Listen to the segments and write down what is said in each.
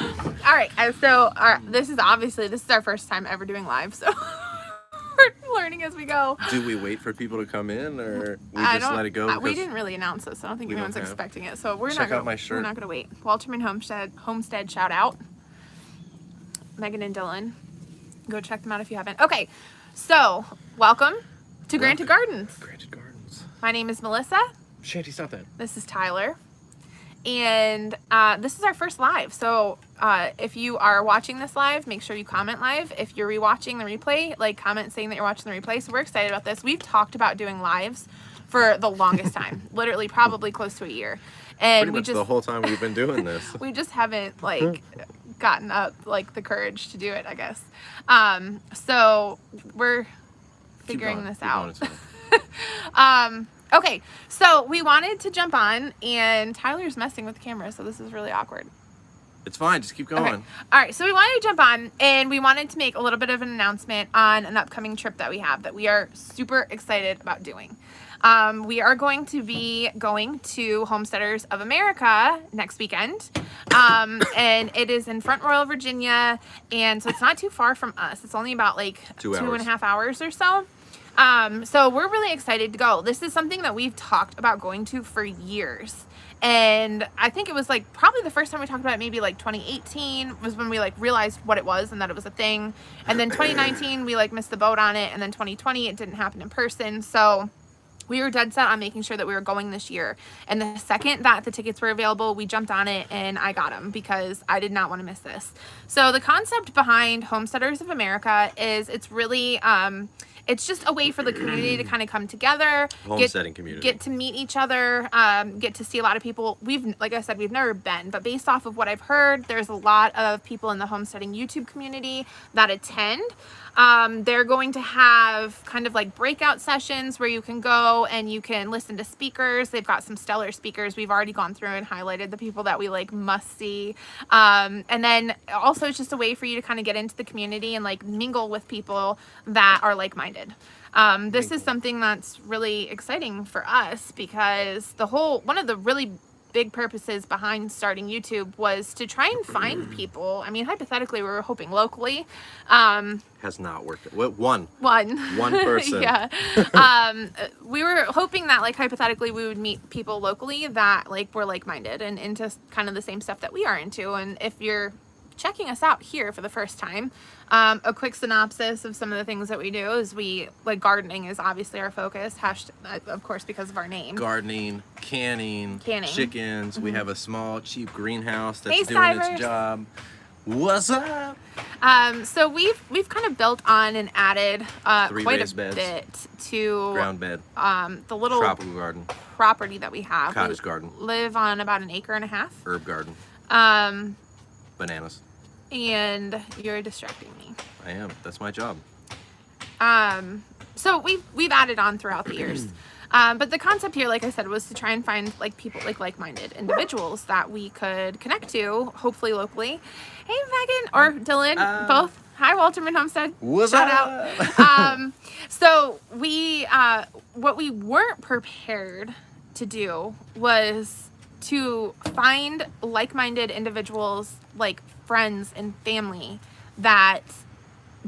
All right, so this is our first time ever doing live, so we're learning as we go. Do we wait for people to come in, or we I just don't, let it go? we didn't really announce this. I don't think anyone's expecting it, so we're Check not out my gonna, shirt. we're not gonna wait. Walterman Homestead shout out. Megan and Dylan, go check them out if you haven't. Okay, so welcome to Granted Gardens. Granted Gardens. My name is Melissa. Shanty, stop that. This is Tyler. And this is our first live. So if you are watching this live, make sure you comment live. If you're rewatching the replay, like comment saying that you're watching the replay. So we're excited about this. We've talked about doing lives for the longest time, literally probably close to a year. And Pretty much the whole time we've been doing this. We just haven't like gotten up like the courage to do it, I guess. So we're figuring this out. Okay, so we wanted to jump on, and Tyler's messing with the camera, so this is really awkward. It's fine, just keep going. Okay. All right, so we wanted to jump on, and we wanted to make a little bit of an announcement on an upcoming trip that we have that we are super excited about doing. We are going to be going to Homesteaders of America next weekend, and it is in Front Royal, Virginia, and so it's not too far from us. It's only about like 2.5 hours or so. So we're really excited to go. This is something that we've talked about going to for years. And I think it was like probably the first time we talked about it, maybe like 2018 was when we like realized what it was and that it was a thing. And then 2019, we like missed the boat on it. And then 2020, it didn't happen in person. So we were dead set on making sure that we were going this year. And the second that the tickets were available, we jumped on it and I got them because I did not want to miss this. So the concept behind Homesteaders of America is it's really, it's just a way for the community to kind of come together, Homesteading community. Get to meet each other, get to see a lot of people. Like I said, we've never been, but based off of what I've heard, there's a lot of people in the homesteading YouTube community that attend. They're going to have kind of like breakout sessions where you can go and you can listen to speakers. They've got some stellar speakers. We've already gone through and highlighted the people that we like must see. And then also it's just a way for you to kind of get into the community and like mingle with people that are like-minded. This is something that's really exciting for us because one of the really big purposes behind starting YouTube was to try and find people. I mean, hypothetically, we were hoping locally. Has not worked. What, one person. Yeah. We were hoping that, like, hypothetically, we would meet people locally that, like, were like-minded and into kind of the same stuff that we are into. And if you're checking us out here for the first time, a quick synopsis of some of the things that we do is gardening is obviously our focus, of course, because of our name. Gardening, canning. Chickens. We have a small, cheap greenhouse that's doing its job. What's up? So we've kind of built on and added quite a bit to ground bed, the little tropical garden property that we have. Cottage garden. Live on about 1.5 acres. Herb garden. Bananas. And you're distracting me. I am. That's my job. So we've added on throughout the years. But the concept here, like I said, was to try and find like people, like-minded individuals that we could connect to, hopefully locally. Hey, Megan or Dylan, both. Hi, Walterman Homestead. What's Shout up? out. So what we weren't prepared to do was to find like-minded individuals, like friends and family that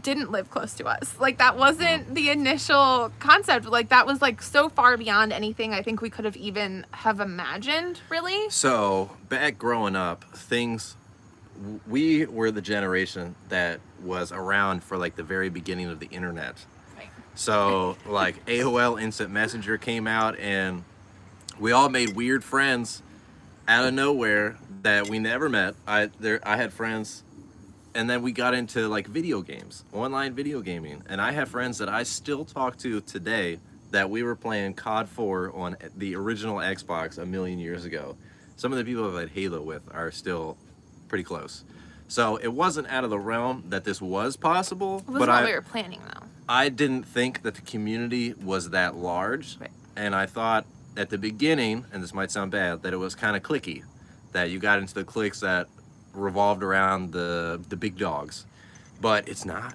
didn't live close to us. Like, that wasn't the initial concept. Like, that was like so far beyond anything I think we could have even have imagined, really. So back growing up, we were the generation that was around for like the very beginning of the internet. Right. So like AOL Instant Messenger came out and we all made weird friends out of nowhere that we never met. I had friends, and then we got into like video games, online video gaming, and I have friends that I still talk to today that we were playing COD 4 on the original Xbox a million years ago. Some of the people I've had Halo with are still pretty close. So it wasn't out of the realm that this was possible. It wasn't what we were planning, though. I didn't think that the community was that large, right. And I thought at the beginning, and this might sound bad, that it was kind of cliquey, that you got into the cliques that revolved around the big dogs. But it's not.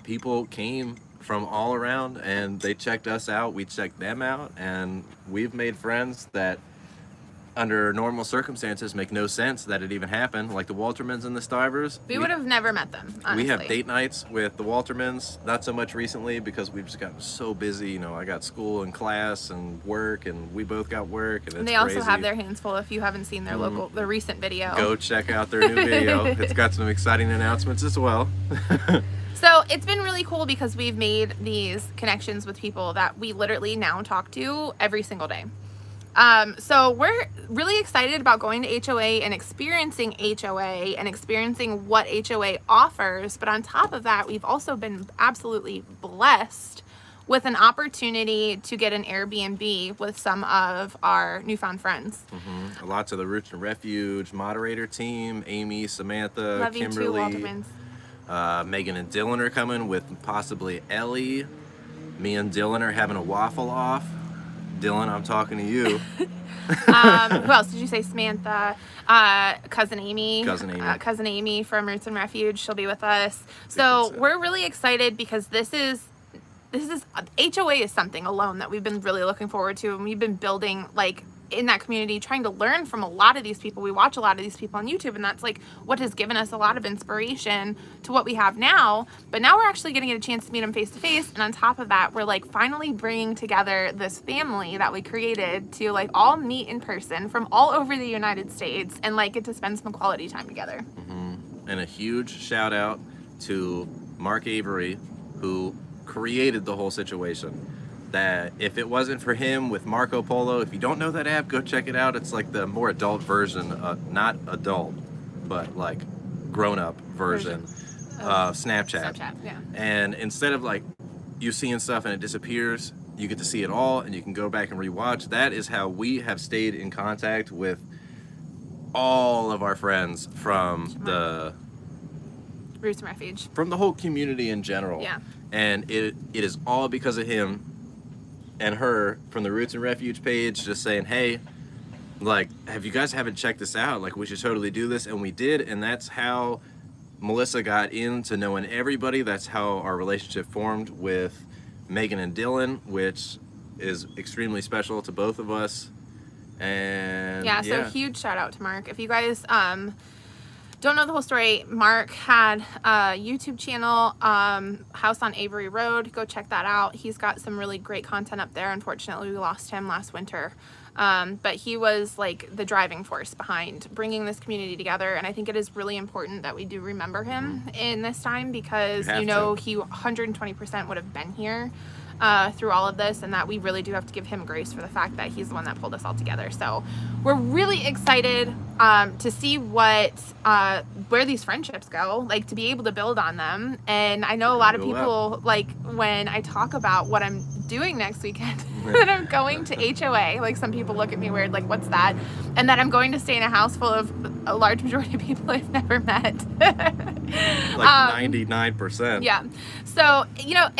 People came from all around and they checked us out, we checked them out, and we've made friends that under normal circumstances make no sense that it even happened. Like the Waltermans and the Stivers. We would have never met them, honestly. We have date nights with the Waltermans, not so much recently because we've just gotten so busy. You know, I got school and class and work, and we both got work, and it's they also crazy. have their hands full. If you haven't seen their their recent video, go check out their new video. It's got some exciting announcements as well. So it's been really cool because we've made these connections with people that we literally now talk to every single day. So we're really excited about going to HOA and experiencing HOA and experiencing what HOA offers. But on top of that, we've also been absolutely blessed with an opportunity to get an Airbnb with some of our newfound friends. Lots of the Roots and Refuge moderator team, Amy, Samantha, Love Kimberly, you too, Waltermans. Megan and Dylan are coming with possibly Ellie. Me and Dylan are having a waffle off. Dylan, I'm talking to you. Who else did you say? Samantha, cousin Amy. Cousin Amy from Roots and Refuge. She'll be with us. So we're really excited because this is HOA is something alone that we've been really looking forward to, and we've been building like in that community, trying to learn from a lot of these people. We watch a lot of these people on YouTube, and that's like what has given us a lot of inspiration to what we have now. But now we're actually getting a chance to meet them face to face, and on top of that, we're like finally bringing together this family that we created to like all meet in person from all over the United States and like get to spend some quality time together. And a huge shout out to Mark Avery, who created the whole situation. That if it wasn't for him with Marco Polo, if you don't know that app, go check it out. It's like the more adult version, not adult, but like grown-up version of Snapchat. Yeah. And instead of like you seeing stuff and it disappears, you get to see it all and you can go back and rewatch. That is how we have stayed in contact with all of our friends from the Roots and Refuge. From the whole community in general. Yeah. And it is all because of him and her from the Roots and Refuge page, just saying, hey, like, have you guys haven't checked this out? Like, we should totally do this. And we did. And that's how Melissa got into knowing everybody. That's how our relationship formed with Megan and Dylan, which is extremely special to both of us. And so huge shout out to Mark. If you guys don't know the whole story, Mark had a YouTube channel, House on Avery Road. Go check that out. He's got some really great content up there. Unfortunately, we lost him last winter. But he was like the driving force behind bringing this community together. And I think it is really important that we do remember him in this time because, he 120% would have been here through all of this, and that we really do have to give him grace for the fact that he's the one that pulled us all together. So we're really excited to see where these friendships go, like to be able to build on them. And I know a lot of people, like when I talk about what I'm doing next weekend, that I'm going to HOA, like some people look at me weird, like what's that? And that I'm going to stay in a house full of a large majority of people I've never met. Like 99%. Yeah. So,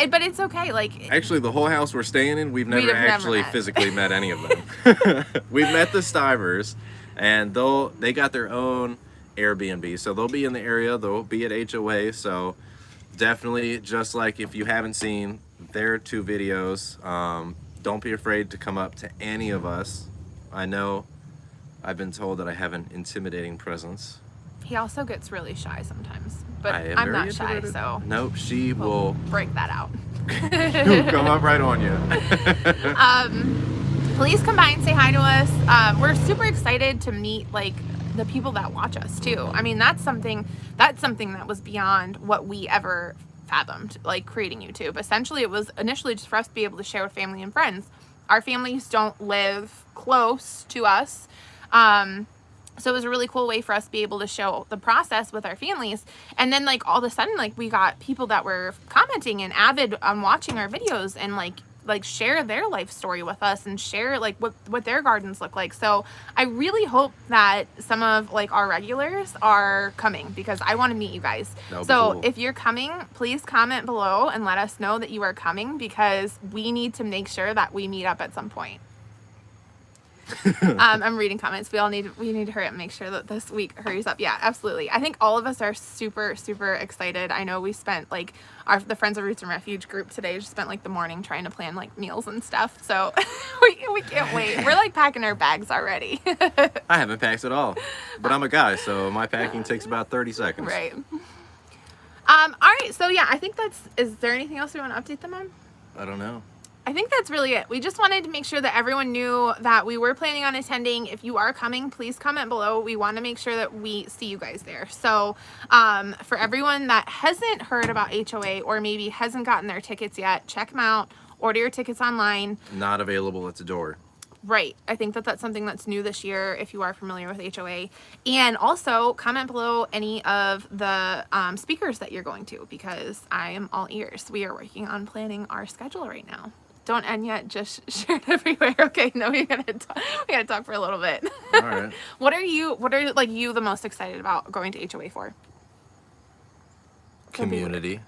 but it's okay. Like, actually, the whole house we're staying in, we've never actually physically met any of them. We've met the Stivers, and they got their own Airbnb, so they'll be in the area. They'll be at HOA. So definitely, just like if you haven't seen their 2 videos, don't be afraid to come up to any of us. I know I've been told that I have an intimidating presence. He also gets really shy sometimes, but I'm not shy, so nope, she will break that out. Come up right on you. Please come by and say hi to us. We're super excited to meet like the people that watch us too. I mean, that's something that was beyond what we ever fathomed, like creating YouTube. Essentially, it was initially just for us to be able to share with family and friends. Our families don't live close to us. So it was a really cool way for us to be able to show the process with our families. And then like all of a sudden, like we got people that were commenting and avid on watching our videos and like share their life story with us and share like what their gardens look like. So I really hope that some of like our regulars are coming because I want to meet you guys. So cool. If you're coming, please comment below and let us know that you are coming because we need to make sure that we meet up at some point. I'm reading comments. We need to hurry up and make sure that this week hurries up. Yeah, absolutely. I think all of us are super, super excited. I know we spent like the Friends of Roots and Refuge group today just spent like the morning trying to plan like meals and stuff. So we can't wait. We're like packing our bags already. I haven't packed at all, but I'm a guy, so my packing takes about 30 seconds. Right. All right. So yeah, I think is there anything else we want to update them on? I don't know. I think that's really it. We just wanted to make sure that everyone knew that we were planning on attending. If you are coming, please comment below. We want to make sure that we see you guys there. So for everyone that hasn't heard about HOA or maybe hasn't gotten their tickets yet, check them out. Order your tickets online. Not available at the door. Right. I think that that's something that's new this year if you are familiar with HOA. And also comment below any of the speakers that you're going to because I am all ears. We are working on planning our schedule right now. Don't end yet, just share it everywhere. Okay, no, we gotta talk for a little bit. All right. What are you like you the most excited about going to HOA for? Community.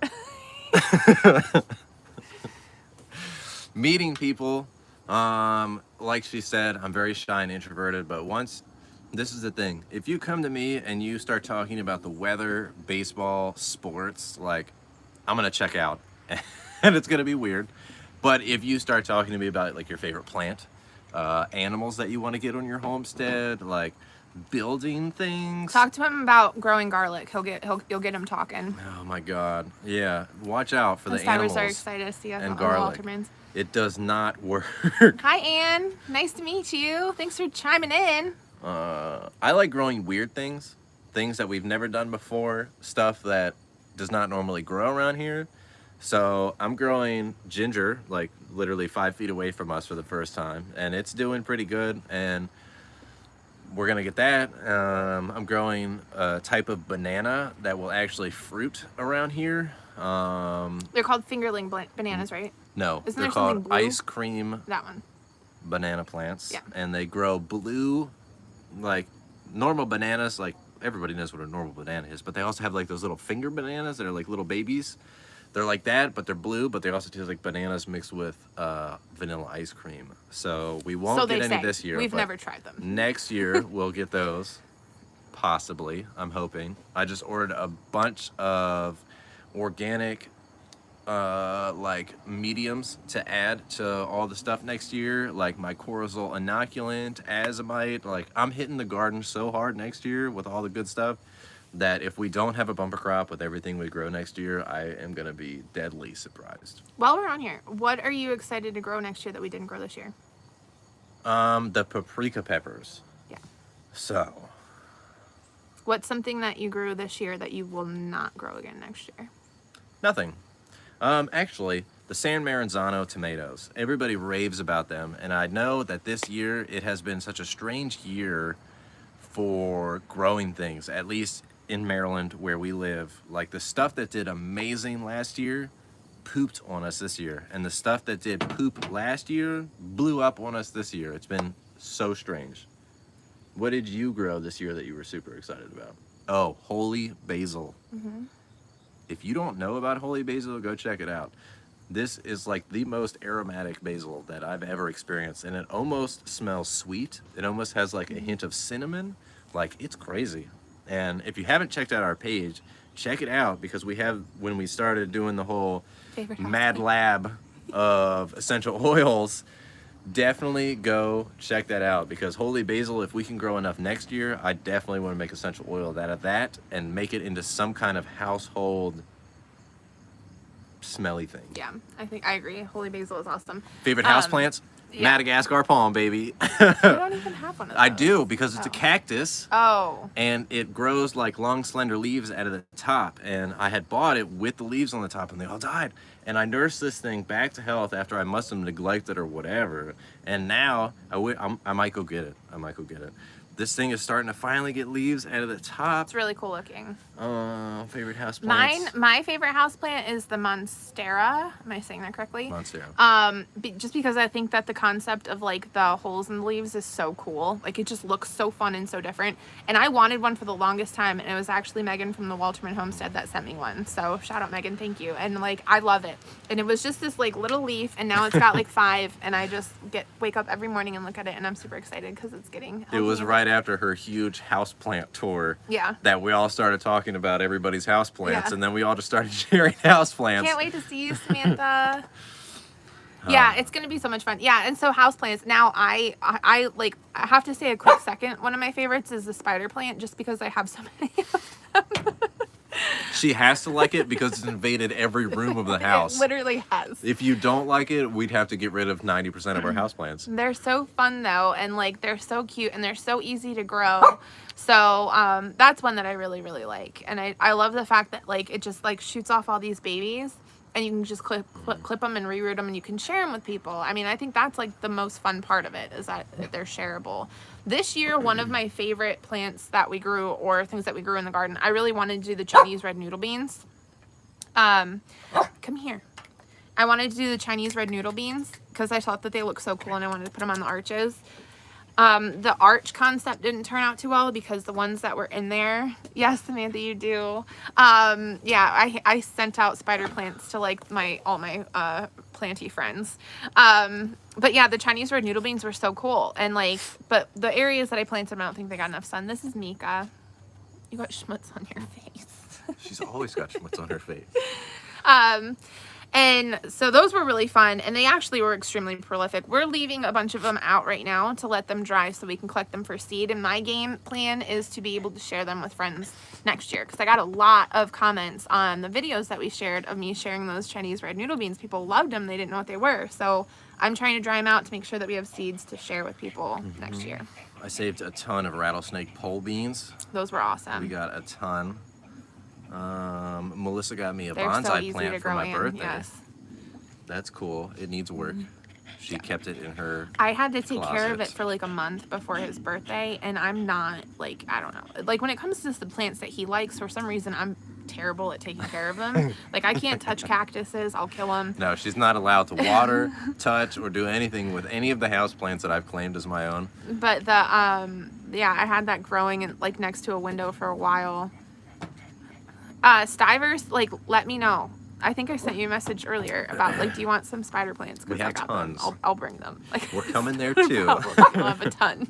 Meeting people. Like she said, I'm very shy and introverted, but this is the thing. If you come to me and you start talking about the weather, baseball, sports, like I'm gonna check out and it's gonna be weird. But if you start talking to me about like your favorite plant, animals that you want to get on your homestead, like building things. Talk to him about growing garlic. You'll get him talking. Oh my God. Yeah. Watch out for the animals. Are excited to see us and on the garlic. Waltermans. It does not work. Hi, Ann. Nice to meet you. Thanks for chiming in. I like growing weird things that we've never done before, stuff that does not normally grow around here. So I'm growing ginger, like literally 5 feet away from us for the first time, and it's doing pretty good, and we're gonna get that. I'm growing a type of banana that will actually fruit around here. They're called fingerling bananas, right? No, Isn't they're there something called blue? ice cream That one. banana plants. Yeah. And they grow blue, like normal bananas, like everybody knows what a normal banana is, but they also have like those little finger bananas that are like little babies. They're like that, but they're blue, but they also taste like bananas mixed with vanilla ice cream. So we won't get any this year. We've never tried them. Next year, we'll get those. Possibly. I'm hoping. I just ordered a bunch of organic like mediums to add to all the stuff next year, like my Corazol inoculant, azomite. Like I'm hitting the garden so hard next year with all the good stuff that if we don't have a bumper crop with everything we grow next year, I am going to be deadly surprised. While we're on here, what are you excited to grow next year that we didn't grow this year? The paprika peppers. Yeah. So. What's something that you grew this year that you will not grow again next year? Nothing. Actually, the San Maranzano tomatoes. Everybody raves about them, and I know that this year it has been such a strange year for growing things, at least in Maryland where we live. Like the stuff that did amazing last year pooped on us this year, and the stuff that did poop last year blew up on us this year. It's been so strange. What did you grow this year that you were super excited about? Oh, holy basil. Mm-hmm. If you don't know about holy basil, go check it out. This is like the most aromatic basil that I've ever experienced, and it almost smells sweet. It almost has like a hint of cinnamon. Like, it's crazy. And if you haven't checked out our page, check it out, because we have, when we started doing the whole mad lab of essential oils, definitely go check that out, because holy basil, if we can grow enough next year, I definitely want to make essential oil out of that and make it into some kind of household smelly thing. Yeah, I agree. Holy basil is awesome. Favorite houseplants? Yeah. Madagascar palm, baby. You don't even have one of those. I do, because it's a cactus. Oh. And it grows like long, slender leaves out of the top. And I had bought it with the leaves on the top, and they all died. And I nursed this thing back to health after I must have neglected it or whatever. And now I might go get it. This thing is starting to finally get leaves out of the top. It's really cool looking. Favorite house plants? My favorite houseplant is the Monstera. Am I saying that correctly? Monstera. Just because I think that the concept of like the holes in the leaves is so cool. Like it just looks so fun and so different. And I wanted one for the longest time, and it was actually Megan from the Walterman Homestead that sent me one. So shout out Megan, thank you. And like I love it. And it was just this like little leaf, and now it's got like 5, and I just wake up every morning and look at it, and I'm super excited because it's getting healthy. It was right after her huge houseplant tour. Yeah. That we all started talking about everybody's houseplants, Yeah. and then we all just started sharing houseplants. Can't wait to see you, Samantha. Yeah, it's gonna be so much fun. Yeah, and so houseplants. Now I have to say a quick second. One of my favorites is the spider plant, just because I have so many of them. She has to like it because it's invaded every room of the house. It literally has. If you don't like it, we'd have to get rid of 90% of our houseplants. They're so fun though, and like they're so cute, and they're so easy to grow. So that's one that I really, really like. And I love the fact that like it just like shoots off all these babies, and you can just clip them and reroot them, and you can share them with people. I mean, I think that's like the most fun part of it, is that they're shareable. This year, one of my favorite plants that we grew, or things that we grew in the garden, I really wanted to do the Chinese red noodle beans. Come here. I wanted to do the Chinese red noodle beans because I thought that they look so cool, and I wanted to put them on the arches. The arch concept didn't turn out too well because the ones that were in there, yes, Samantha, you do. Yeah, I sent out spider plants to like all my planty friends. But yeah, the Chinese red noodle beans were so cool, and like, but the areas that I planted them, I don't think they got enough sun. This is Mika. You got schmutz on your face. She's always got schmutz on her face. And so those were really fun, and they actually were extremely prolific. We're leaving a bunch of them out right now to let them dry so we can collect them for seed. And my game plan is to be able to share them with friends next year, because I got a lot of comments on the videos that we shared of me sharing those Chinese red noodle beans. People loved them. They didn't know what they were. So I'm trying to dry them out to make sure that we have seeds to share with people next year. I saved a ton of rattlesnake pole beans. Those were awesome. We got a ton. Melissa got me a They're so bonsai easy to plant for grow my in, birthday. yes. That's cool. It needs work. She kept it in her I had to take care of it closet. for like a month before his birthday, and I'm not like, I don't know, like when it comes to the plants that he likes, for some reason I'm terrible at taking care of them. Like I can't touch cactuses, I'll kill them. No, she's not allowed to water, touch, or do anything with any of the houseplants that I've claimed as my own. But the yeah, I had that growing in, like next to a window for a while. Stivers, like let me know. I think I sent you a message earlier about like, do you want some spider plants? We have I got tons. Them. I'll bring them. Like, We're coming there too. I'll have a ton.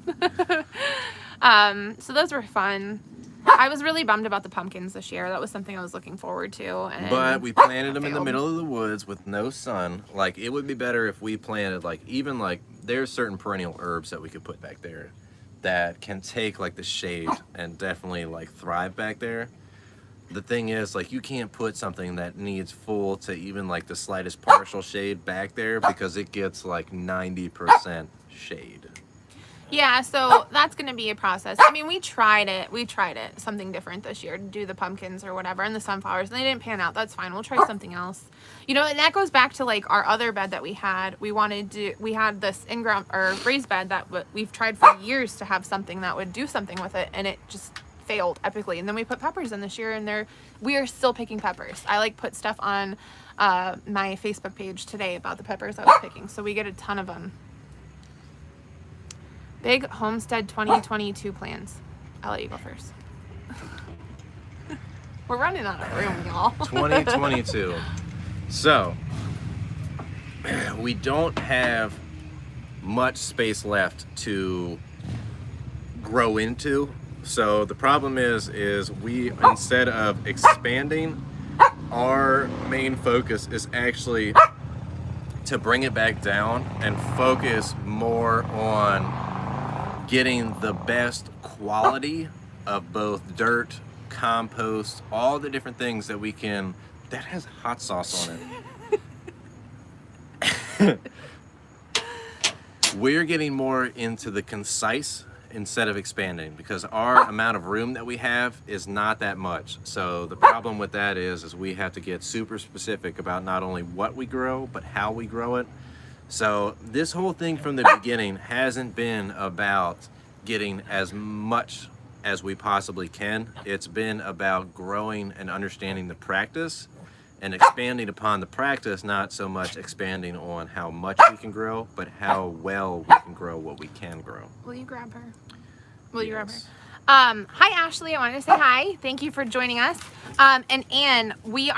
So those were fun. I was really bummed about the pumpkins this year. That was something I was looking forward to. And But we planted them in the failed. middle of the woods with no sun. Like it would be better if we planted like even like there's certain perennial herbs that we could put back there that can take like the shade and definitely like thrive back there. The thing is, like, you can't put something that needs full to even like the slightest partial shade back there because it gets like 90% shade. Yeah, so that's going to be a process. I mean, we tried it, something different this year to do the pumpkins or whatever, and the sunflowers, and they didn't pan out. That's fine. We'll try something else. You know, and that goes back to like our other bed that we had. We had this in-ground or raised bed that we've tried for years to have something that would do something with it, and it just failed epically. And then we put peppers in this year, and we are still picking peppers. I like put stuff on my Facebook page today about the peppers I was picking, so we get a ton of them. Big Homestead 2022 plans. I'll let you go first. We're running out of room, y'all. 2022. So we don't have much space left to grow into. So the problem is we, instead of expanding, our main focus is actually to bring it back down and focus more on getting the best quality of both dirt, compost, all the different things that we can. That has hot sauce on it. We're getting more into the concise instead of expanding, because our amount of room that we have is not that much. So the problem with that is we have to get super specific about not only what we grow, but how we grow it. So this whole thing from the beginning hasn't been about getting as much as we possibly can. It's been about growing and understanding the practice and expanding upon the practice, not so much expanding on how much we can grow, but how well we can grow what we can grow. Will you grab her? Will you grab her? Yes. Hi Ashley, I wanted to say hi. Thank you for joining us. And Anne, we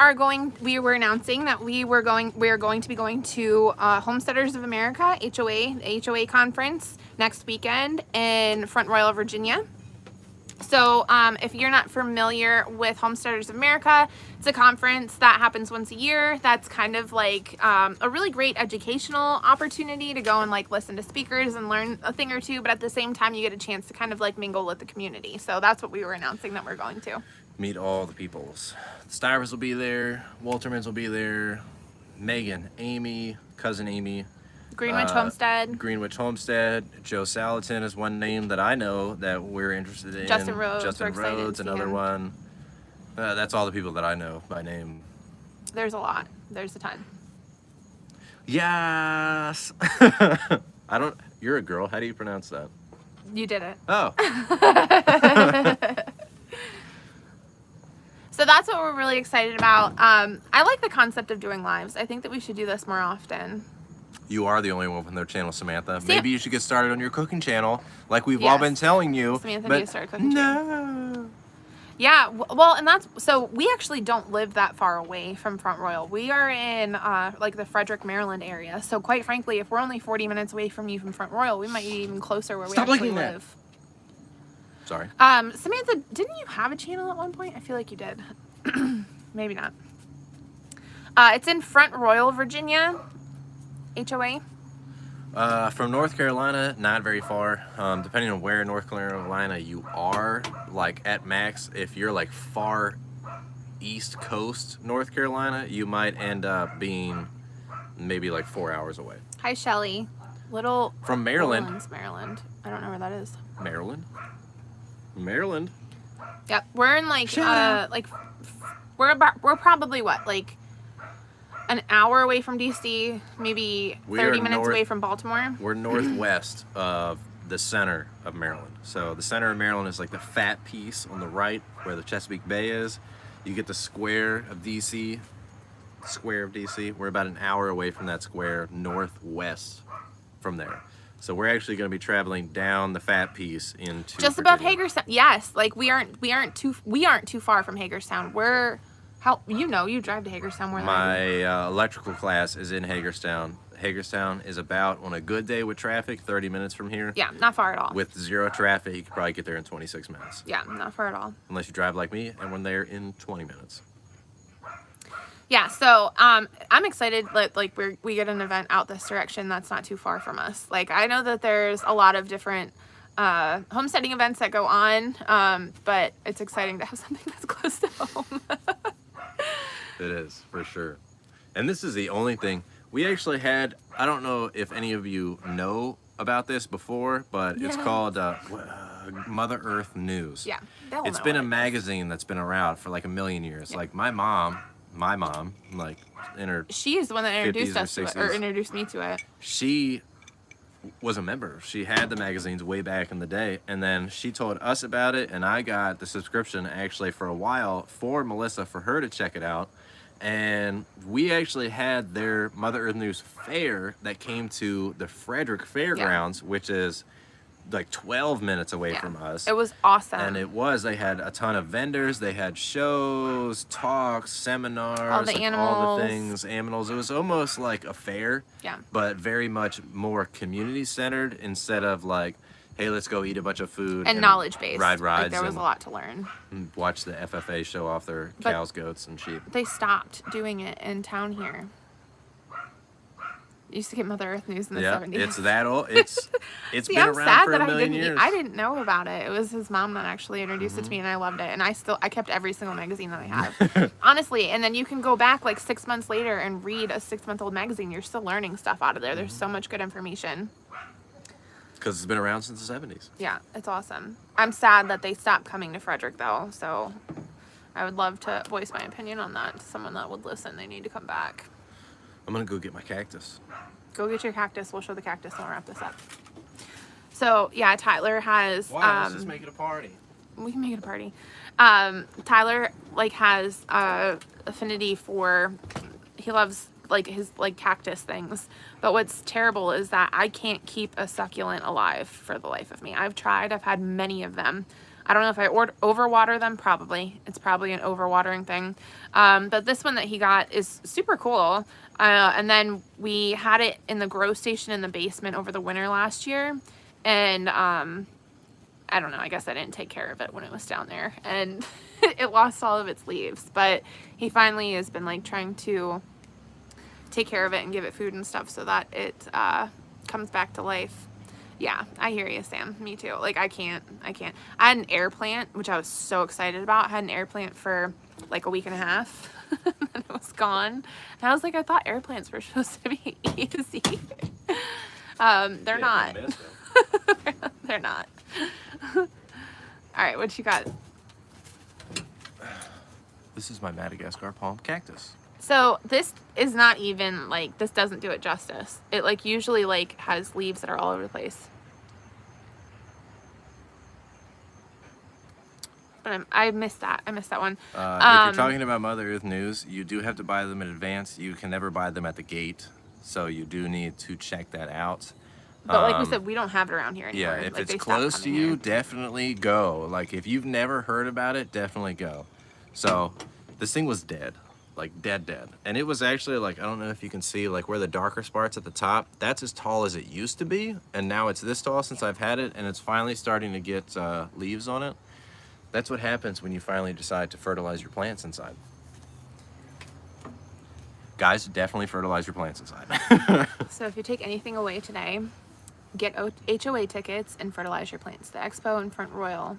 were announcing that we are going to be going to Homesteaders of America, HOA conference next weekend in Front Royal, Virginia. So if you're not familiar with Homesteaders of America, it's a conference that happens once a year. That's kind of like a really great educational opportunity to go and like listen to speakers and learn a thing or two, but at the same time you get a chance to kind of like mingle with the community. So that's what we were announcing that we're going to. Meet all the peoples. The Stivers will be there, Waltermans will be there, Megan, Amy, cousin Amy, Greenwich Homestead. Greenwich Homestead. Joe Salatin is one name that I know that we're interested in. Justin Rhodes. Justin We're excited Rhodes, to see another him. one. That's all the people that I know by name. There's a lot. There's a ton. Yes. You're a girl. How do you pronounce that? You did it. Oh. So that's what we're really excited about. I like the concept of doing lives. I think that we should do this more often. You are the only one from their channel, Samantha. See, Maybe you should get started on your cooking channel, like we've all been telling you. Samantha but needs to start cooking. no. Yeah, well, and so we actually don't live that far away from Front Royal. We are in like the Frederick, Maryland area. So quite frankly, if we're only 40 minutes away from you from Front Royal, we might be even closer where we actually live. Sorry. Samantha, didn't you have a channel at one point? I feel like you did. Maybe not. It's in Front Royal, Virginia. HOA. From North Carolina, not very far. Depending on where in North Carolina you are, like at max, if you're like far east coast North Carolina, you might end up being maybe like 4 hours away. Hi, Shelly. Little From Maryland. Orleans, Maryland. I don't know where that is. Maryland. Yep, we're in like we're probably what, like an hour away from DC, maybe 30 minutes away from Baltimore. We're northwest of the center of Maryland. So the center of Maryland is like the fat piece on the right where the Chesapeake Bay is. You get the square of DC. We're about an hour away from that square, northwest from there. So we're actually going to be traveling down the fat piece into just above Virginia. Hagerstown. Yes, like we aren't too far from Hagerstown. You drive to Hagerstown more than I do. My electrical class is in Hagerstown. Hagerstown is about, on a good day with traffic, 30 minutes from here. Yeah, not far at all. With zero traffic, you could probably get there in 26 minutes. Yeah, not far at all. Unless you drive like me, and we're there in 20 minutes. Yeah, so I'm excited that like we get an event out this direction that's not too far from us. Like I know that there's a lot of different homesteading events that go on, but it's exciting to have something that's close to home. It is, for sure. And this is the only thing. We actually had, I don't know if any of you know about this before, but it's called Mother Earth News. Yeah, it's been a magazine that's been around for like a million years. Yeah. Like my mom, like in her she is the one that introduced 50s us to it, or introduced me to it. She was a member. She had the magazines way back in the day, and then she told us about it, and I got the subscription actually for a while for Melissa, for her to check it out. And we actually had their Mother Earth News fair that came to the Frederick Fairgrounds, which is like 12 minutes away from us. It was awesome. And they had a ton of vendors. They had shows, talks, seminars, all the animals. All the things, animals. It was almost like a fair, but very much more community centered instead of like, hey, let's go eat a bunch of food and knowledge based. Ride rides. Like, there was a lot to learn. And watch the FFA show off their cows, goats, and sheep. They stopped doing it in town here. You used to get Mother Earth News in the 70s. It's that old. It's See, been I'm around sad for that a million years. I didn't know about it. It was his mom that actually introduced it to me, and I loved it. And I kept every single magazine that I have. Honestly, and then you can go back like 6 months later and read a 6-month-old magazine. You're still learning stuff out of there. There's so much good information. Because it's been around since the 70s. Yeah, it's awesome. I'm sad that they stopped coming to Frederick, though. So I would love to voice my opinion on that to someone that would listen. They need to come back. I'm going to go get my cactus. Go get your cactus. We'll show the cactus and we'll wrap this up. So yeah, Tyler has. Wow, let's just make it a party. We can make it a party. Tyler like has affinity for. He loves like his like cactus things. But what's terrible is that I can't keep a succulent alive for the life of me. I've tried. I've had many of them. I don't know if I overwater them. Probably. It's probably an overwatering thing. But this one that he got is super cool. And then we had it in the grow station in the basement over the winter last year. And I don't know. I guess I didn't take care of it when it was down there. And it lost all of its leaves. But he finally has been like trying to take care of it and give it food and stuff so that it comes back to life. Yeah, I hear you, Sam. Me too. Like, I can't. I had an air plant, which I was so excited about. I had an air plant for like a week and a half. And then it was gone. And I was like, I thought air plants were supposed to be easy. They're not. They're not. All right, what you got? This is my Madagascar palm cactus. So this is not even like, this doesn't do it justice. It like usually like has leaves that are all over the place. But I missed that. I missed that one. If you're talking about Mother Earth news, you do have to buy them in advance. You can never buy them at the gate. So you do need to check that out. But like we said, we don't have it around here anymore. Yeah, if like, it's close to you, here. definitely go. Like if you've never heard about it, definitely go. So this thing was dead. Like dead. And it was actually like, I don't know if you can see like where the darker spots at the top, that's as tall as it used to be. And now it's this tall since I've had it, and it's finally starting to get leaves on it. That's what happens when you finally decide to fertilize your plants inside. Guys, definitely fertilize your plants inside. So if you take anything away today, get HOA tickets and fertilize your plants. The Expo in Front Royal.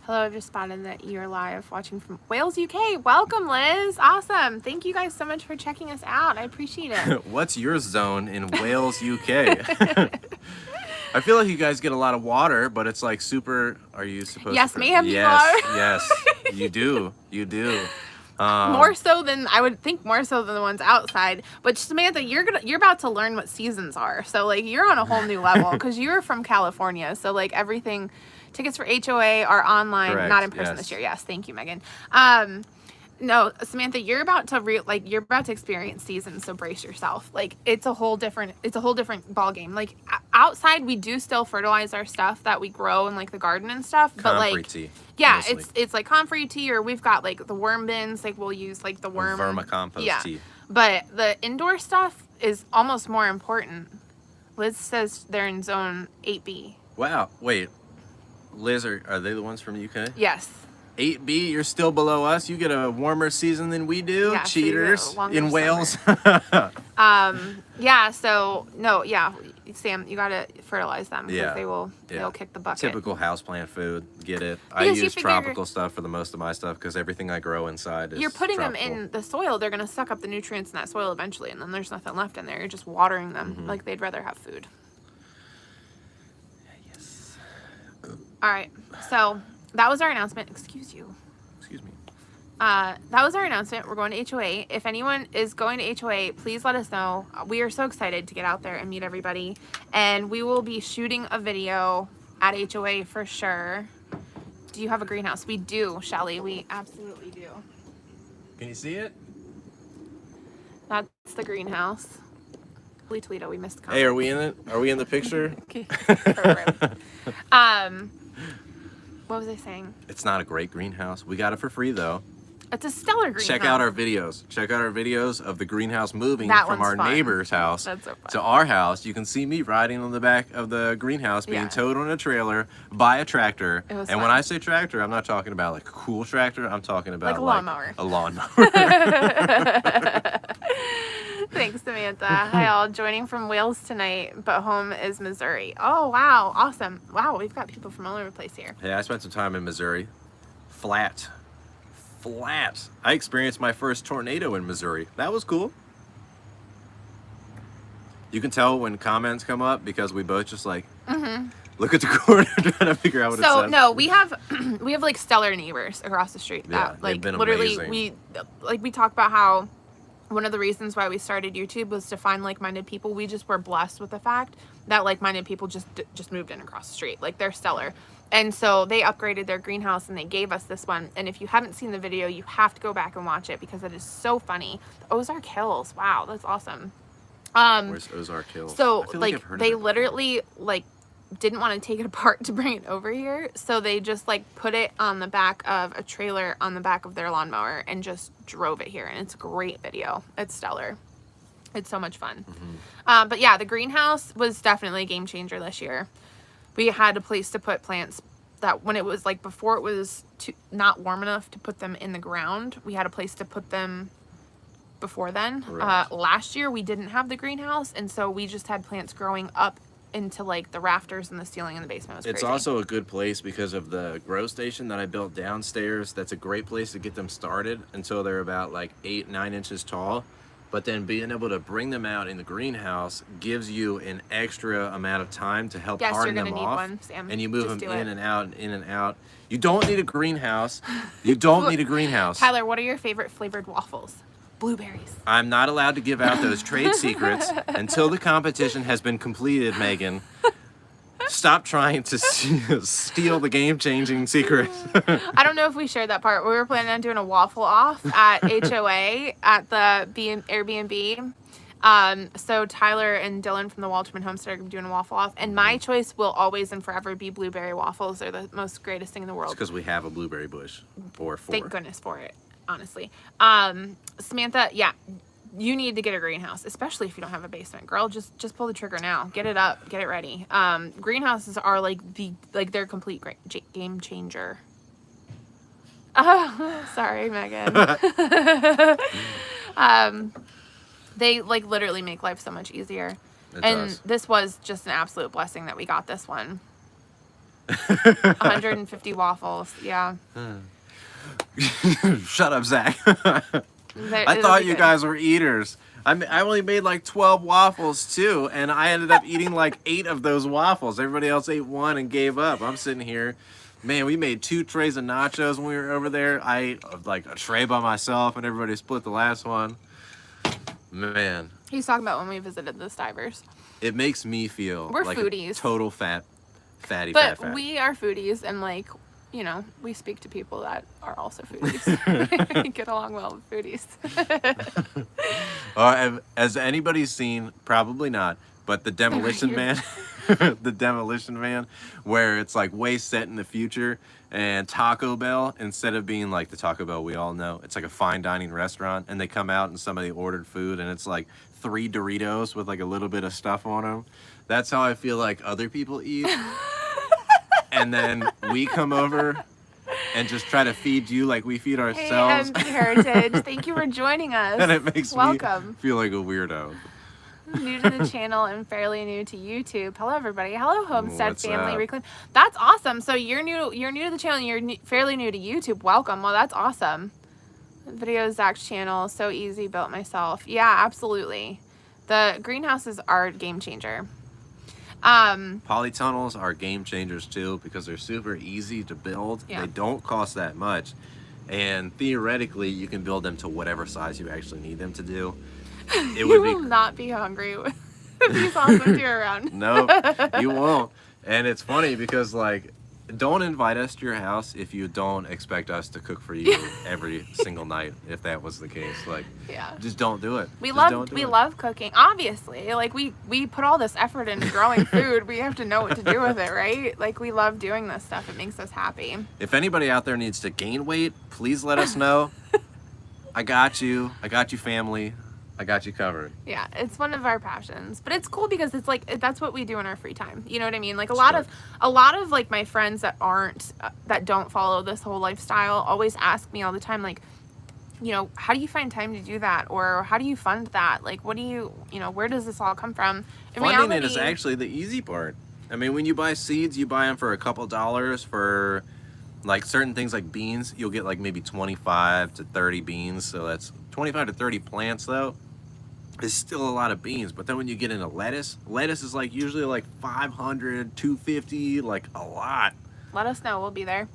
Hello, I've just spotted that you're live watching from Wales, UK. Welcome, Liz. Awesome. Thank you guys so much for checking us out. I appreciate it. What's your zone in Wales, UK? I feel like you guys get a lot of water, but it's like super. Are you supposed yes, to? Ma'am, yes, you are. Yes, you do. You do. More so than I would think, more so than the ones outside. But Samantha, you're about to learn what seasons are. So like you're on a whole new level because you're from California. So like everything, tickets for HOA are online, Correct, not in person yes. this year. Yes, thank you, Megan. No, Samantha, you're about to experience seasons, so brace yourself. Like it's a whole different ball game. Like outside, we do still fertilize our stuff that we grow in like the garden and stuff, but Comfrey like tea, yeah, mostly. it's like comfrey tea, or we've got like the worm bins. Like we'll use like the worm vermicompost tea. But the indoor stuff is almost more important. Liz says they're in zone 8B. Wow. Wait, Liz, are they the ones from UK? Yes. 8B, you're still below us. You get a warmer season than we do. Yeah, so you get a cheaters longer in Wales. Yeah. So no. Yeah, Sam, you gotta fertilize them because Yeah. they'll kick the bucket. Typical houseplant food. Get it. I Because you use figure- tropical stuff for the most of my stuff because everything I grow inside is You're putting tropical. them in the soil. They're gonna suck up the nutrients in that soil eventually, and then there's nothing left in there. You're just watering them like they'd rather have food. Yes. All right. So that was our announcement. Excuse you. Excuse me. That was our announcement. We're going to HOA. If anyone is going to HOA, please let us know. We are so excited to get out there and meet everybody. And we will be shooting a video at HOA for sure. Do you have a greenhouse? We do, Shelly. We absolutely do. Can you see it? That's the greenhouse. Toledo, we missed the comment. Hey, are we in it? Are we in the picture? Okay. Perfect. What was I saying? It's not a great greenhouse. We got it for free though. It's a stellar greenhouse. Check out our videos. Check out our videos of the greenhouse moving That from one's our fun. neighbor's house That's so fun. to our house. You can see me riding on the back of the greenhouse being Yeah. towed on a trailer by a tractor. It was and fun. when I say tractor, I'm not talking about like a cool tractor. I'm talking about Like a lawnmower. A lawnmower. Thanks, Samantha. Hi, all. Joining from Wales tonight, but home is Missouri. Oh, wow. Awesome. Wow, we've got people from all over the place here. Yeah, I spent some time in Missouri. Flat. I experienced my first tornado in Missouri. That was cool. You can tell when comments come up because we both just like look at the corner trying to figure out what it So says. no, we have like stellar neighbors across the street. Yeah, That like they've been literally amazing. we talk about how one of the reasons why we started YouTube was to find like-minded people. We just were blessed with the fact that like-minded people just moved in across the street. Like, they're stellar. And so they upgraded their greenhouse and they gave us this one. And if you haven't seen the video, you have to go back and watch it because it is so funny. The Ozark Hills. Wow, that's awesome. Where's Ozark Hills? So I feel like I've heard of they it. literally like didn't want to take it apart to bring it over here. So they just like put it on the back of a trailer on the back of their lawnmower and just drove it here. And it's a great video. It's stellar. It's so much fun. But yeah, the greenhouse was definitely a game changer this year. We had a place to put plants that when it was like before it was not warm enough to put them in the ground, we had a place to put them before then. Right. Last year we didn't have the greenhouse, and so we just had plants growing up into like the rafters and the ceiling in the basement. It was It's crazy. also a good place because of the grow station that I built downstairs. That's a great place to get them started until they're about like 8-9 inches tall. But then being able to bring them out in the greenhouse gives you an extra amount of time to help Yes, harden you're them gonna need off. one, Sam. And you move Just them do in it. and out and in and out. You don't need a greenhouse. You don't need a greenhouse. Tyler, what are your favorite flavored waffles? Blueberries. I'm not allowed to give out those trade secrets until the competition has been completed, Megan. Stop trying to steal the game-changing secret. I don't know if we shared that part. We were planning on doing a waffle off at HOA at the Airbnb. So Tyler and Dylan from the Walterman Homestead are doing a waffle off, and my choice will always and forever be blueberry waffles. They're the most greatest thing in the world. Because we have a blueberry bush or 4. Thank goodness for it, honestly. Samantha, yeah, you need to get a greenhouse, especially if you don't have a basement. Girl, just pull the trigger now. Get it up. Get it ready. Greenhouses are like they're a complete game changer. Oh, sorry, Megan. They like literally make life so much easier. It And does. this was just an absolute blessing that we got this one. 150 waffles. Yeah. Shut up, Zach. It'll I thought be you good. guys were eaters. I only made like 12 waffles too, and I ended up eating like 8 of those waffles. Everybody else ate 1 and gave up. I'm sitting here. Man, we made 2 trays of nachos when we were over there. I ate like a tray by myself, and everybody split the last one. Man, He's talking about when we visited the Stivers. it makes me feel We're like foodies. a total fatty But fat. we are foodies, and like, you know, we speak to people that are also foodies. We get along well with foodies. Has anybody seen? Probably not. But the Demolition Man, the Demolition Man, where it's like way set in the future, and Taco Bell, instead of being like the Taco Bell we all know, it's like a fine dining restaurant, and they come out and somebody ordered food, and it's like 3 Doritos with like a little bit of stuff on them. That's how I feel like other people eat. And then we come over and just try to feed you like we feed Hey, ourselves. MP Heritage, thank you for joining us. And it makes Welcome. me feel like a weirdo. New to the channel and fairly new to YouTube. Hello, everybody. Hello, Homestead What's Family up? Reclaim. That's awesome. So you're new to the channel. And you're fairly new to YouTube. Welcome. Well, that's awesome. Video Zach's channel. So easy. Built myself. Yeah, absolutely. The greenhouses are a game changer. Polytunnels are game changers too because they're super easy to build. Yeah. They don't cost that much. And theoretically, you can build them to whatever size you actually need them to do. It You would will be not be hungry if these awesome two are around. no, you won't. And it's funny because like, don't invite us to your house if you don't expect us to cook for you every single night. If that was the case, like, Yeah. just don't do it. We Just don't do it. love cooking. Obviously, like we put all this effort into growing food. We have to know what to do with it, right? Like we love doing this stuff. It makes us happy. If anybody out there needs to gain weight, please let us know. I got you. I got you, family. I got you covered. Yeah, it's one of our passions, but it's cool because it's like that's what we do in our free time. You know what I mean? Like a lot of like my friends that don't follow this whole lifestyle always ask me all the time, like, you know, how do you find time to do that, or how do you fund that? Like, what do you know, where does this all come from? In Funding it reality, is actually the easy part. I mean, when you buy seeds, you buy them for a couple dollars. For like certain things like beans, you'll get like maybe 25 to 30 beans. So that's 25 to 30 plants though. It's still a lot of beans. But then when you get into lettuce is like usually like 500, 250, like a lot. let us know. We'll be there.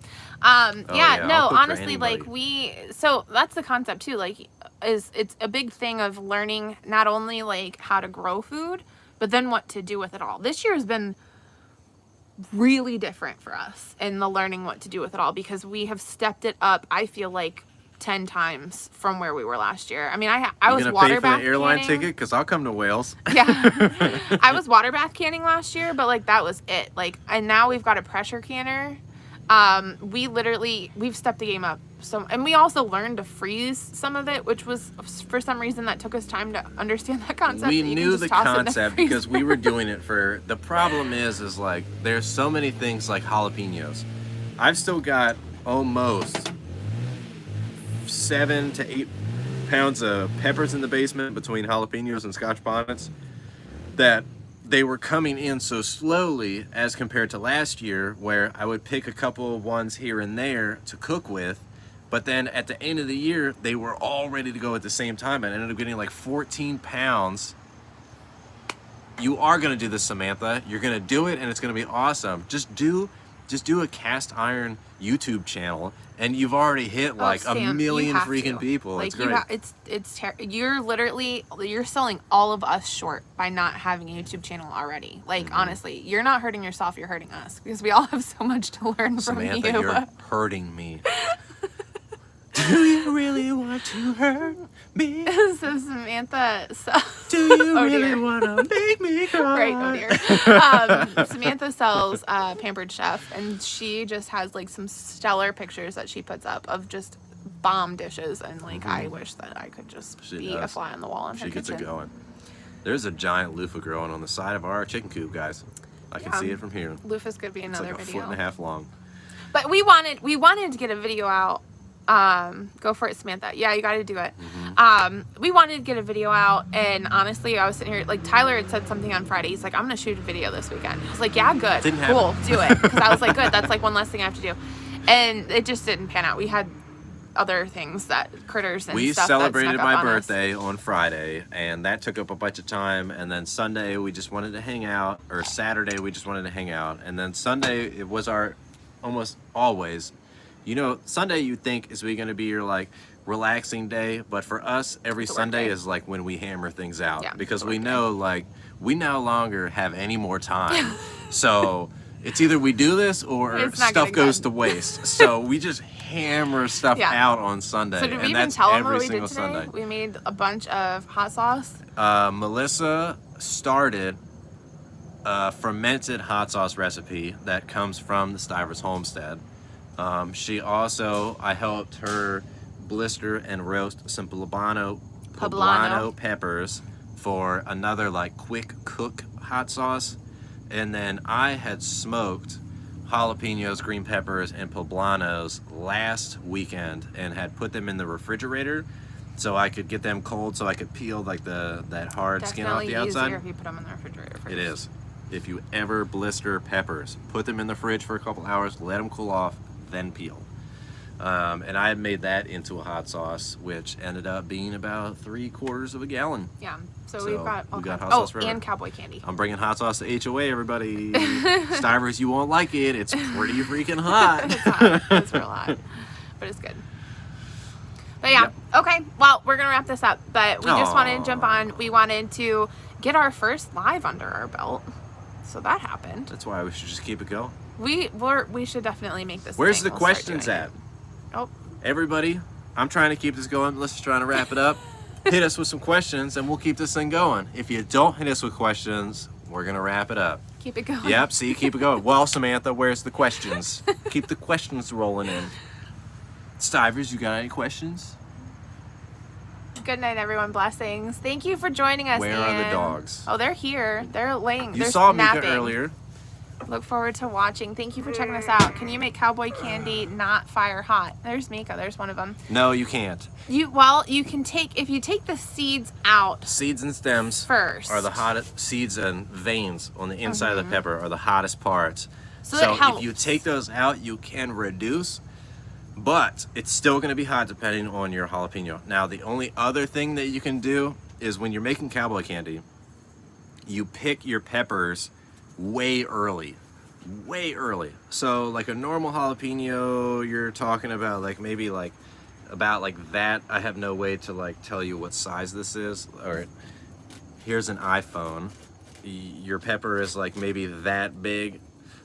yeah, No, I'll cook for honestly, like anybody. so that's the concept too. Like, it's a big thing of learning not only like how to grow food, but then what to do with it all. This year has been really different for us in the learning what to do with it all, because we have stepped it up, I feel like 10 times from where we were last year. I mean, I was You water gonna pay for bath the airline canning. ticket? Because I'll come to Wales. Yeah. I was water bath canning last year, but like that was it. Like, and now we've got a pressure canner. We've stepped the game up. So, and we also learned to freeze some of it, which was, for some reason, that took us time to understand that concept. We that you can knew just the toss it in concept freezer. because we were doing it for, the problem is like, there's so many things like jalapenos. I've still got almost 7 to 8 pounds of peppers in the basement between jalapenos and Scotch bonnets, that they were coming in so slowly as compared to last year, where I would pick a couple of ones here and there to cook with, but then at the end of the year they were all ready to go at the same time. I ended up getting like 14 pounds. You are going to do this, Samantha. You're going to do it, and it's going to be awesome. Just do a cast iron YouTube channel, and you've already hit like Sam, a million you have freaking to. people. Like, It's great. you're selling all of us short by not having a YouTube channel already. Like, honestly, you're not hurting yourself, you're hurting us, because we all have so much to learn Samantha, from you. you're hurting me. Do you really want to hurt me? So Samantha, Do you Oh, really dear. want to make me cry? Right, oh dear. Samantha sells Pampered Chef, and she just has like some stellar pictures that she puts up of just bomb dishes, and like I wish that I could just She be a does. fly on the wall in her She gets it kitchen. going. There's a giant loofah growing on the side of our chicken coop, guys. I can Yeah. see it from here. Loofah's could be It's another like a video. 1.5 feet long. But we wanted to get a video out. Go for it, Samantha. Yeah, you got to do it. We wanted to get a video out, and honestly, I was sitting here, like, Tyler had said something on Friday. He's like, I'm going to shoot a video this weekend. I was like, yeah, good. Didn't cool, happen. do it. Because I was like, good. That's like one less thing I have to do. And it just didn't pan out. We had other things, that critters and We stuff that celebrated snuck up my on us. birthday on Friday, and that took up a bunch of time. And then Sunday, we just wanted to hang out, or Saturday, we just wanted to hang out. And then Sunday, it was our, almost always, you know, Sunday you think is going to be your like relaxing day, but for us, every It's a work Sunday day. is like when we hammer things out, Yeah, because it's a we work know like we no longer have any more time. So it's either we do this or It's not stuff getting goes done. to waste. So we just hammer stuff Yeah. out on Sunday, So did we and even that's tell them what every we did single today? Sunday. We made a bunch of hot sauce. Melissa started a fermented hot sauce recipe that comes from the Stivers homestead. She also, I helped her blister and roast some poblano peppers for another like quick cook hot sauce. And then I had smoked jalapenos, green peppers, and poblanos last weekend and had put them in the refrigerator so I could get them cold, so I could peel like that hard skin off the Definitely outside. easier if you put them in the refrigerator first. It is. If you ever blister peppers, put them in the fridge for a couple hours, let them cool off, then peel. And I had made that into a hot sauce, which ended up being about 3/4 of a gallon. Yeah. So So we've got all we got kinds- hot sauce forever. and cowboy candy. I'm bringing hot sauce to HOA, everybody. Stivers, you won't like it. It's pretty freaking hot. It's hot. It's real hot. But it's good. But yeah, Yep. okay. Well, we're gonna wrap this up. But we just wanted to Aw. jump on. We wanted to get our first live under our belt. So that happened. That's why we should just keep it going. We should definitely make this. Where's thing. the We'll start questions doing at? it. Oh, Everybody, I'm trying to keep this going. Melissa's trying to wrap it up. Hit us with some questions and we'll keep this thing going. If you don't hit us with questions, we're going to wrap it up. keep it going. Yep, see, keep it going. Well, Samantha, where's the questions? Keep the questions rolling in. Stivers, you got any questions? Good night, everyone. Blessings. Thank you for joining us. Where are the Ian. dogs? Oh, they're here. They're laying. You they're saw napping. Mika earlier. Look forward to watching. Thank you for checking us out. Can you make cowboy candy not fire hot? There's Mika. There's one of them. No, you can't. You can take, if you take the seeds out Seeds and stems first. are the hottest. Seeds and veins on the inside of the pepper are the hottest parts. So it helps. if you take those out, you can reduce, but it's still going to be hot depending on your jalapeno. Now, the only other thing that you can do is when you're making cowboy candy, you pick your peppers way early. way early. So like a normal jalapeno, you're talking about like maybe like about like that. I have no way to like tell you what size this is. All right, here's an iPhone. Your pepper is like maybe that big.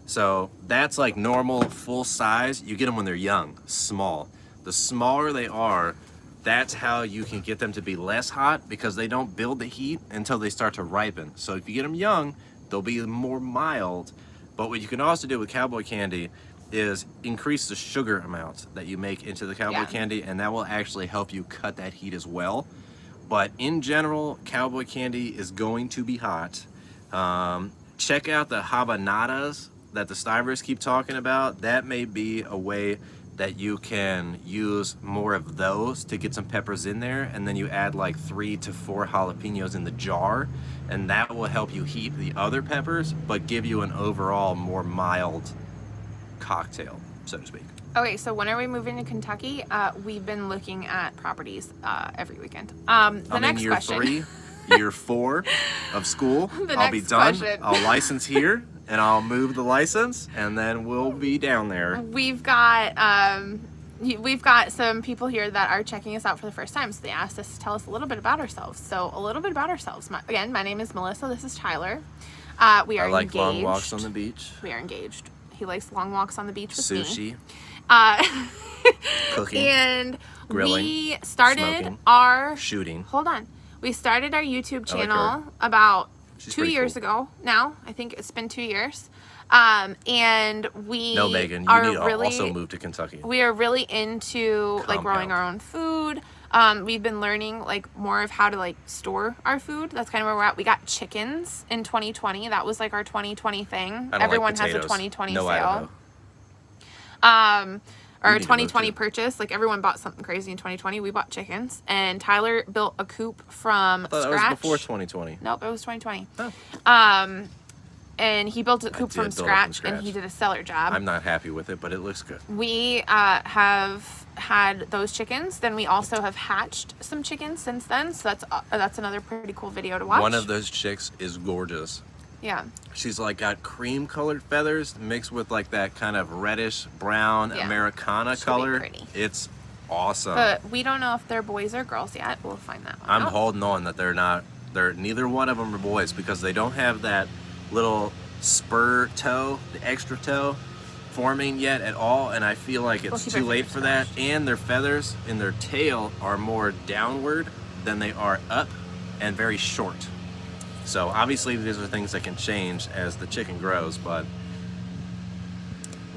So that's like normal full size. You get them when they're young, small. The smaller they are, that's how you can get them to be less hot, because they don't build the heat until they start to ripen. So if you get them young, they'll be more mild. But what you can also do with Cowboy candy is increase the sugar amount that you make into the Cowboy candy, and that will actually help you cut that heat as well. But in general, Cowboy candy is going to be hot. Check out the habanadas that the Stivers keep talking about. That may be a way that you can use more of those to get some peppers in there, and then you add like 3 to 4 jalapenos in the jar, and that will help you heat the other peppers but give you an overall more mild cocktail, so to speak. Okay, so when are we moving to Kentucky? We've been looking at properties every weekend. The I'm next in year question. 3, year 4 of school. The I'll be next done. question. I'll license here, and I'll move the license, and then we'll be down there. We've got some people here that are checking us out for the first time, so they asked us to tell us a little bit about ourselves. So a little bit about ourselves. My name is Melissa. This is Tyler. We are I like engaged. long walks on the beach. We are engaged. He likes long walks on the beach with me. Sushi. Cooking. And grilling, we started smoking, our shooting. Hold on. We started our YouTube I like channel her. about She's 2 pretty years cool. ago now. I think it's been 2 years. And we No, Megan, you are need to really, also move to Kentucky. we are really into like growing Compound. our own food. We've been learning like more of how to like store our food. That's kind of where we're at. We got chickens in 2020. That was like our 2020 thing. I don't Everyone like has a potatoes. 2020 No sale. Idaho. Or We a need to move 2020 too. purchase. Like everyone bought something crazy in 2020. We bought chickens, and Tyler built a coop from I thought scratch. that was before 2020. Nope, it was 2020. Oh. And he built a coop did from build it from scratch, and scratch. he did a cellar job. I'm not happy with it, but it looks good. We have had those chickens. Then we also have hatched some chickens since then. So that's another pretty cool video to watch. One of those chicks is gorgeous. Yeah. She's like got cream colored feathers mixed with like that kind of reddish brown Yeah. Americana She'll be color. pretty. It's awesome. But we don't know if they're boys or girls yet. We'll find that one I'm out. holding on that they're neither one of them are boys, because they don't have that little spur toe, the extra toe forming yet at all, and I feel like We'll it's keep too our late fingers for that. crossed. And their feathers in their tail are more downward than they are up, and very short. So obviously these are things that can change as the chicken grows, but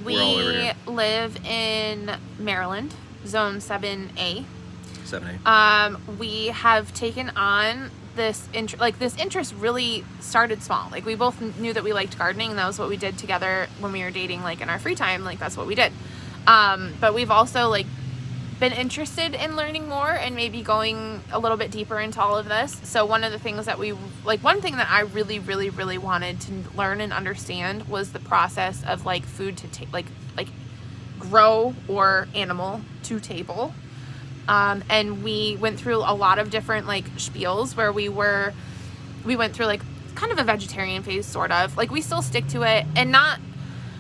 we're all over We here. live in Maryland, Zone 7A. 7A. We have taken on this interest really started small. Like we both knew that we liked gardening, and that was what we did together when we were dating, like in our free time, like that's what we did. But we've also like been interested in learning more and maybe going a little bit deeper into all of this. So one of the things that one thing that I really, really, really wanted to learn and understand was the process of like food to take, like grow or animal to table. And we went through a lot of different like spiels where we went through like kind of a vegetarian phase, sort of. Like we still stick to it, and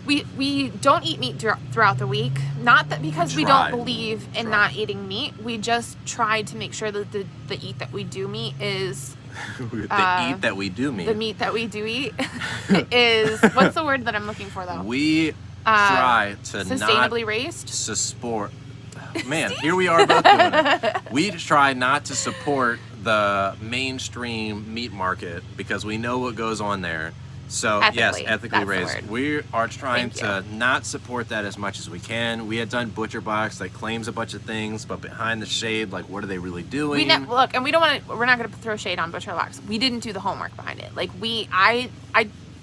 we don't eat meat throughout the week. Not that because we don't believe in not eating meat. We just try to make sure that the eat that we do meat is The eat that we do meat. the meat that we do eat is what's the word that I'm looking for though? We try to Sustainably not raised. support. Man, here we are both doing it. We try not to support the mainstream meat market because we know what goes on there. So yes, Ethically, ethically that's the raised. word. We are trying Thank to not support that as much as we can. We had done Butcher Box that claims a bunch of things, but behind the shade, like what are they really doing? Look, and we're not going to throw shade on Butcher Box. We didn't do the homework behind it. Like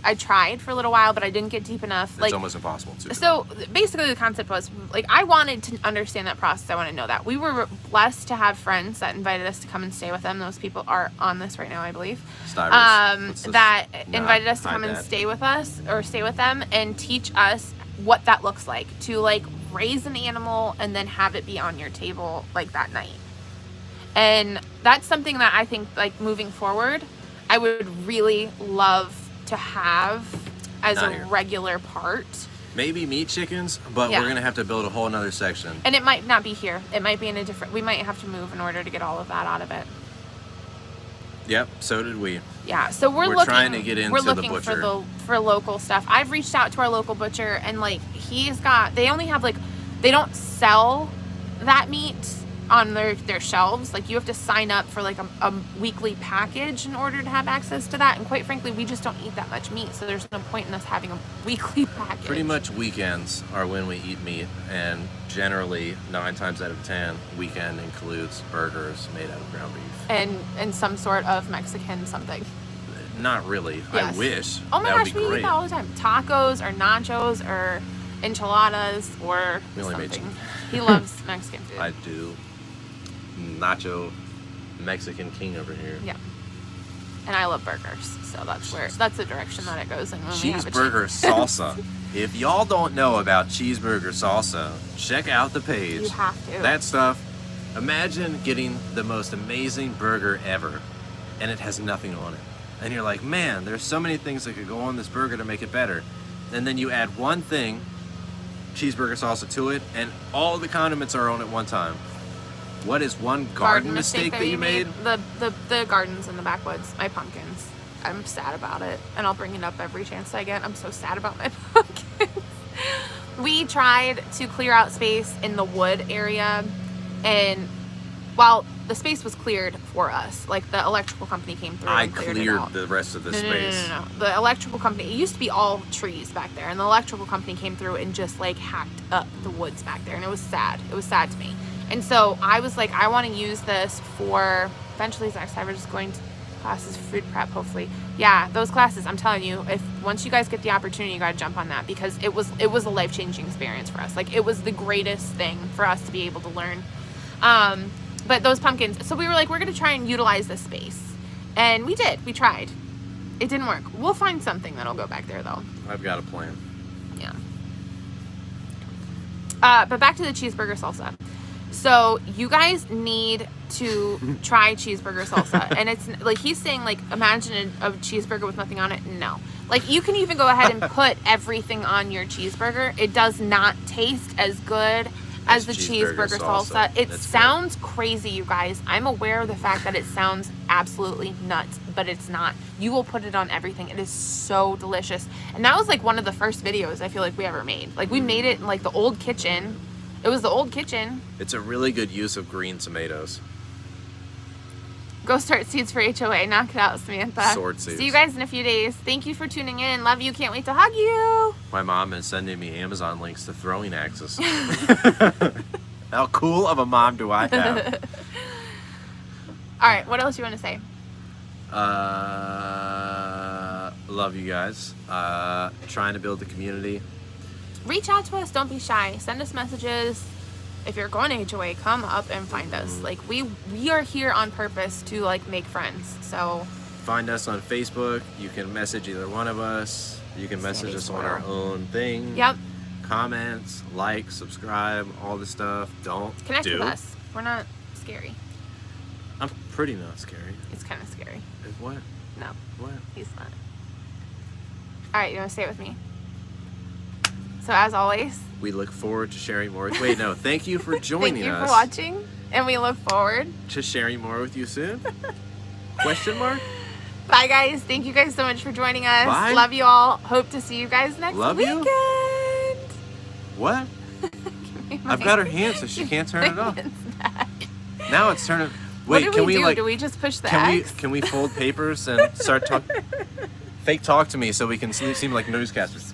I tried for a little while, but I didn't get deep enough. It's Like almost impossible to. so basically the concept was like I wanted to understand that process. I want to know that. We were blessed to have friends that invited us to come and stay with them. Those people are on this right now, I believe. Let's just That not invited us to hide come and that. stay with us or stay with them and teach us what that looks like to like raise an animal and then have it be on your table like that night. And that's something that I think like moving forward, I would really love to have as Not a here. regular part. Maybe meat chickens, but Yeah. we're gonna have to build a whole nother section. And it might not be here. It might be in a different, we might have to move in order to get all of that out of it. Yep, so did we. Yeah, so we're We're looking, trying to get into we're the looking butcher. for local stuff. I've reached out to our local butcher, and like they only have like, they don't sell that meat on their shelves. Like you have to sign up for like a weekly package in order to have access to that. And quite frankly, we just don't eat that much meat, so there's no point in us having a weekly package. Pretty much weekends are when we eat meat, and generally 9 times out of 10, weekend includes burgers made out of ground beef. And some sort of Mexican something. Not really. Yes. I wish. Oh my that would gosh, be we eat great. that all the time. Tacos or nachos or enchiladas or We only made something. chicken. He loves Mexican food. I do. Nacho Mexican king over here. Yeah. And I love burgers, so that's the direction that it goes in when we have a Cheeseburger salsa. If y'all don't know about cheeseburger salsa, check out the page. You have to. That stuff. Imagine getting the most amazing burger ever, and it has nothing on it. And you're like, man, there's so many things that could go on this burger to make it better. And then you add one thing, cheeseburger salsa, to it, and all the condiments are on at one time. What is one garden mistake that you made? The gardens in the backwoods, my pumpkins. I'm sad about it, and I'll bring it up every chance I get. I'm so sad about my pumpkins. We tried to clear out space in the wood area, and while the space was cleared for us, like the electrical company came through I and cleared cleared it out. the rest of the space. No. The electrical company, it used to be all trees back there, and the electrical company came through and just like hacked up the woods back there, and it was sad. It was sad to me. And so I was like, I want to use this for, eventually Zach's we're just going to classes, food prep, hopefully. Yeah, those classes, I'm telling you, if once you guys get the opportunity, you got to jump on that, because it was a life-changing experience for us. Like, it was the greatest thing for us to be able to learn. But those pumpkins, so we were like, we're going to try and utilize this space. And we did. We tried. It didn't work. We'll find something that'll go back there, though. I've got a plan. Yeah. But back to the cheeseburger salsa. So you guys need to try cheeseburger salsa. And it's like, he's saying, like, imagine a cheeseburger with nothing on it. No. Like, you can even go ahead and put everything on your cheeseburger. It does not taste as good as the cheeseburger salsa. It sounds crazy, you guys. I'm aware of the fact that it sounds absolutely nuts, but it's not. You will put it on everything. It is so delicious. And that was like one of the first videos I feel like we ever made. Like, we made it in like the old kitchen. It was the old kitchen. It's a really good use of green tomatoes. Go start seeds for HOA. Knock it out, Samantha. Sword seeds. See you guys in a few days. Thank you for tuning in. Love you. Can't wait to hug you. My mom is sending me Amazon links to throwing axes. How cool of a mom do I have? All right. What else you want to say? Love you guys. Trying to build a community. Reach out to us. Don't be shy. Send us messages. If you're going to HOA, come up and find us. Like, we are here on purpose to like make friends. So Find us on Facebook. You can message either one of us. You can message us on our own thing. Yep. Comments, like, subscribe, all this stuff. Don't Connect do. with us. We're not scary. I'm pretty not scary. It's kind of scary. What? No, What? he's not. All right, you want to say it with me? So as always, We look forward to sharing more. Wait, no. Thank you for joining thank you us. for watching, and we look forward. To sharing more with you soon? Question mark? Bye, guys. Thank you guys so much for joining us. Bye. Love you all. Hope to see you guys next Love you. weekend. What? I've got her hand so she can't turn it off. Now it's turning. Wait, what can we do? like? Do we just push the Can X? we fold papers and start talk? Fake talk to me so we can seem like newscasters.